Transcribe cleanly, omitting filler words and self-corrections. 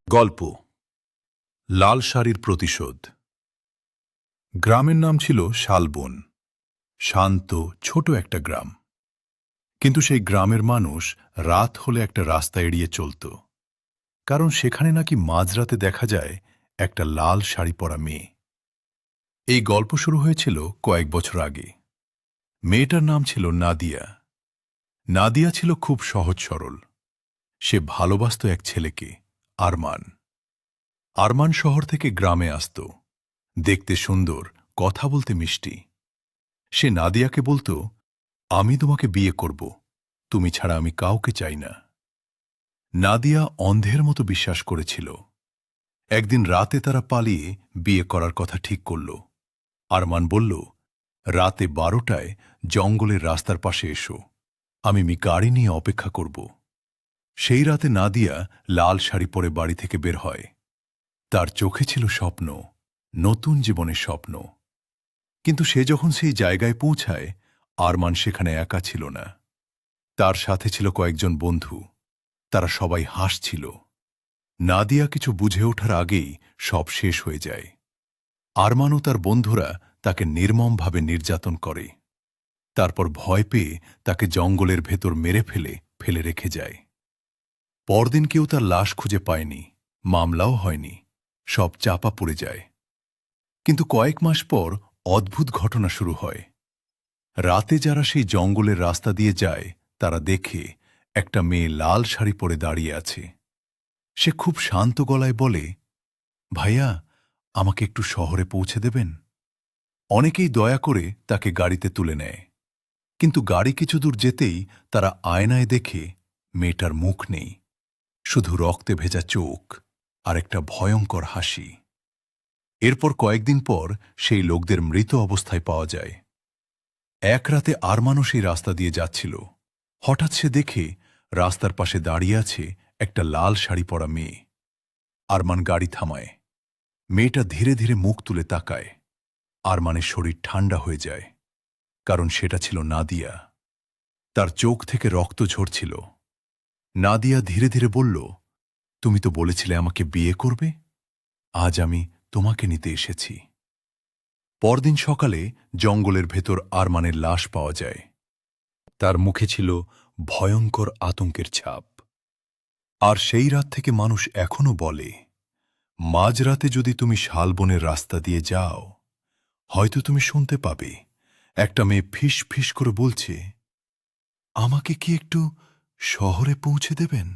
গল্প লাল শাড়ির প্রতিশোধ। গ্রামের নাম ছিল শালবন। শান্ত ছোট একটা গ্রাম, কিন্তু সেই গ্রামের মানুষ রাত হলে একটা রাস্তা এড়িয়ে চলত, কারণ সেখানে নাকি মাঝরাতে দেখা যায় একটা লাল শাড়ি পরা মেয়ে। এই গল্প শুরু হয়েছিল কয়েক বছর আগে। মেয়েটার নাম ছিল নাদিয়া। নাদিয়া ছিল খুব সহজ সরল। সে ভালোবাসত এক ছেলেকে, আরমান। আরমান শহর থেকে গ্রামে আসত, দেখতে সুন্দর, কথা বলতে মিষ্টি। সে নাদিয়াকে বলত, আমি তোমাকে বিয়ে করব, তুমি ছাড়া আমি কাউকে চাই না। নাদিয়া অন্ধের মতো বিশ্বাস করেছিল। একদিন রাতে তারা পালিয়ে বিয়ে করার কথা ঠিক করল। আরমান বলল, রাতে 12টায় জঙ্গলের রাস্তার পাশে এসো, আমি গাড়ি নিয়ে অপেক্ষা করব। সেই রাতে নাদিয়া লাল শাড়ি পরে বাড়ি থেকে বের হয়। তার চোখে ছিল স্বপ্ন, নতুন জীবনের স্বপ্ন। কিন্তু সে যখন সেই জায়গায় পৌঁছায়, আরমান সেখানে একা ছিল না। তার সাথে ছিল কয়েকজন বন্ধু। তারা সবাই হাসছিল। নাদিয়া কিছু বুঝে ওঠার আগেই সব শেষ হয়ে যায়। আরমান ও তার বন্ধুরা তাকে নির্মমভাবে নির্যাতন করে। তারপর ভয় পেয়ে তাকে জঙ্গলের ভেতর মেরে ফেলে রেখে যায়। পরদিন কেউ তার লাশ খুঁজে পায়নি, মামলাও হয়নি, সব চাপা পড়ে যায়। কিন্তু কয়েক মাস পর অদ্ভুত ঘটনা শুরু হয়। রাতে যারা সেই জঙ্গলের রাস্তা দিয়ে যায়, তারা দেখে একটা মেয়ে লাল শাড়ি পরে দাঁড়িয়ে আছে। সে খুব শান্ত গলায় বলে, ভাইয়া, আমাকে একটু শহরে পৌঁছে দেবেন? অনেকেই দয়া করে তাকে গাড়িতে তুলে নেয়, কিন্তু গাড়ি কিছু দূর যেতেই তারা আয়নায় দেখে মেয়েটার মুখ নেই, শুধু রক্তে ভেজা চোখ আর একটা ভয়ঙ্কর হাসি। এরপর কয়েকদিন পর সেই লোকদের মৃত অবস্থায় পাওয়া যায়। এক রাতে আরমানও সেই রাস্তা দিয়ে যাচ্ছিল। হঠাৎ সে দেখে রাস্তার পাশে দাঁড়িয়ে আছে একটা লাল শাড়ি পরা মেয়ে। আরমান গাড়ি থামায়। মেয়েটা ধীরে ধীরে মুখ তুলে তাকায়। আরমানের শরীর ঠান্ডা হয়ে যায়, কারণ সেটা ছিল নাদিয়া। তার চোখ থেকে রক্ত ঝরছিল। নাদিয়া ধীরে ধীরে বলল, তুমি তো বলেছিলে আমাকে বিয়ে করবে, আজ আমি তোমাকে নিতে এসেছি। পরদিন সকালে জঙ্গলের ভেতর আরমানের লাশ পাওয়া যায়। তার মুখে ছিল ভয়ঙ্কর আতঙ্কের ছাপ। আর সেই রাত থেকে মানুষ এখনো বলে, মাঝরাতে যদি তুমি শালবনের রাস্তা দিয়ে যাও, হয়তো তুমি শুনতে পাবে একটা মেয়ে ফিস ফিস করে বলছে, আমাকে কি একটু শহরে পৌঁছে দেবেন?